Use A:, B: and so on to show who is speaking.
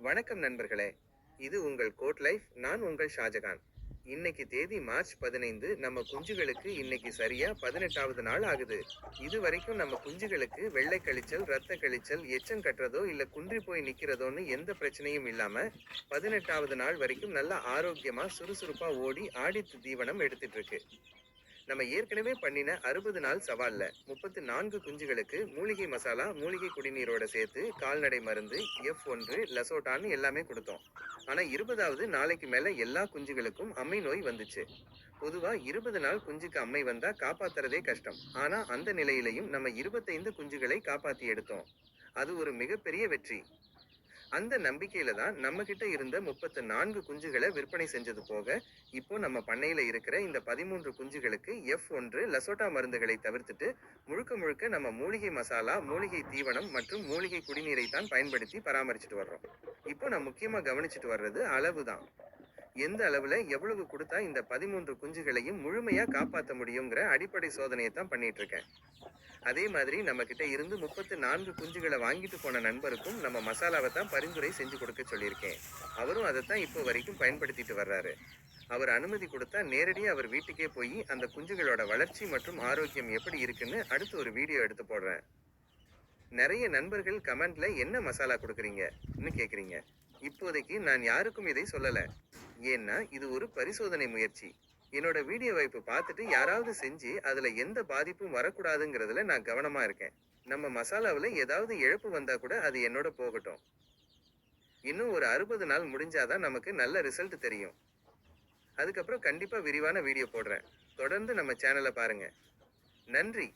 A: வணக்கம் நண்பர்களே. இது உங்கள் கோட் லைஃப். நான் உங்கள் ஷாஜகான். இன்னைக்கு தேதி மார்ச் 15. நம்ம குஞ்சுகளுக்கு இன்னைக்கு சரியா 18வது நாள் ஆகுது. இது வரைக்கும் நம்ம குஞ்சுகளுக்கு வெள்ளை கழிச்சல், ரத்த கழிச்சல், எச்சம் கட்டுறதோ இல்ல குன்றி போய் நிக்கிறதோன்னு எந்த பிரச்சனையும் இல்லாம 18வது நாள் வரைக்கும் நல்ல ஆரோக்கியமா சுறுசுறுப்பா ஓடி ஆடித்து தீவனம் எடுத்துட்டு இருக்கு. நம்ம ஏற்கனவே பண்ணின 60 நாள் சவால்ல 34 குஞ்சுகளுக்கு மூலிகை மசாலா, மூலிகை குடிநீரோட சேர்த்து கால்நடை மருந்து, F1 லசோட்டான்னு எல்லாமே கொடுத்தோம். ஆனா 20வது நாளைக்கு மேல எல்லா குஞ்சுகளுக்கும் அம்மை நோய் வந்துச்சு. பொதுவா 20 நாள் குஞ்சுக்கு அம்மை வந்தா காப்பாத்துறதே கஷ்டம். ஆனா அந்த நிலையிலையும் நம்ம 25 குஞ்சுகளை காப்பாத்தி எடுத்தோம். அது ஒரு மிகப்பெரிய வெற்றி. அந்த நம்பிக்கையில தான் நம்ம கிட்ட இருந்த 34 குஞ்சுகளை விற்பனை செஞ்சது போக, இப்போ நம்ம பண்ணையில இருக்கிற இந்த 13 குஞ்சுகளுக்கு F1 லசோட்டா மருந்துகளை தவிர்த்துட்டு முழுக்க முழுக்க நம்ம மூலிகை மசாலா, மூலிகை தீவனம் மற்றும் மூலிகை குடிநீரை தான் பயன்படுத்தி பராமரிச்சுட்டு வர்றோம். இப்போ நான் முக்கியமா கவனிச்சுட்டு வர்றது அளவு தான். எந்த அளவுல எவ்வளவு கொடுத்தா இந்த 13 குஞ்சுகளையும் முழுமையா காப்பாற்ற முடியுங்கிற அடிப்படை சோதனையை தான் பண்ணிட்டு இருக்கேன். அதே மாதிரி நம்ம கிட்ட இருந்து 34 குஞ்சுகளை வாங்கிட்டு போன நண்பருக்கும் நம்ம மசாலாவை தான் பரிந்துரை செஞ்சு கொடுக்க சொல்லியிருக்கேன். அவரும் அதைத்தான் இப்போ வரைக்கும் பயன்படுத்திட்டு வர்றாரு. அவர் அனுமதி கொடுத்தா நேரடியாக அவர் வீட்டுக்கே போய் அந்த குஞ்சுகளோட வளர்ச்சி மற்றும் ஆரோக்கியம் எப்படி இருக்குன்னு அடுத்து ஒரு வீடியோ எடுத்து போடுறேன். நிறைய நண்பர்கள் கமெண்ட்ல என்ன மசாலா கொடுக்குறீங்கன்னு கேக்குறீங்க. இப்போதைக்கு நான் யாருக்கும் இதை சொல்லல. ஏன்னா இது ஒரு பரிசோதனை முயற்சி. என்னோட வீடியோ வாய்ப்பு பார்த்துட்டு யாராவது செஞ்சு அதுல எந்த பாதிப்பும் வரக்கூடாதுங்கிறதுல நான் கவனமா இருக்கேன். நம்ம மசாலாவில் ஏதாவது இழப்பு வந்தா கூட அது என்னோட போகட்டும். இன்னும் ஒரு 60 நாள் முடிஞ்சாதான் நமக்கு நல்ல ரிசல்ட் தெரியும். அதுக்கப்புறம் கண்டிப்பா விரிவான வீடியோ போடுறேன். தொடர்ந்து நம்ம சேனலை பாருங்க. நன்றி.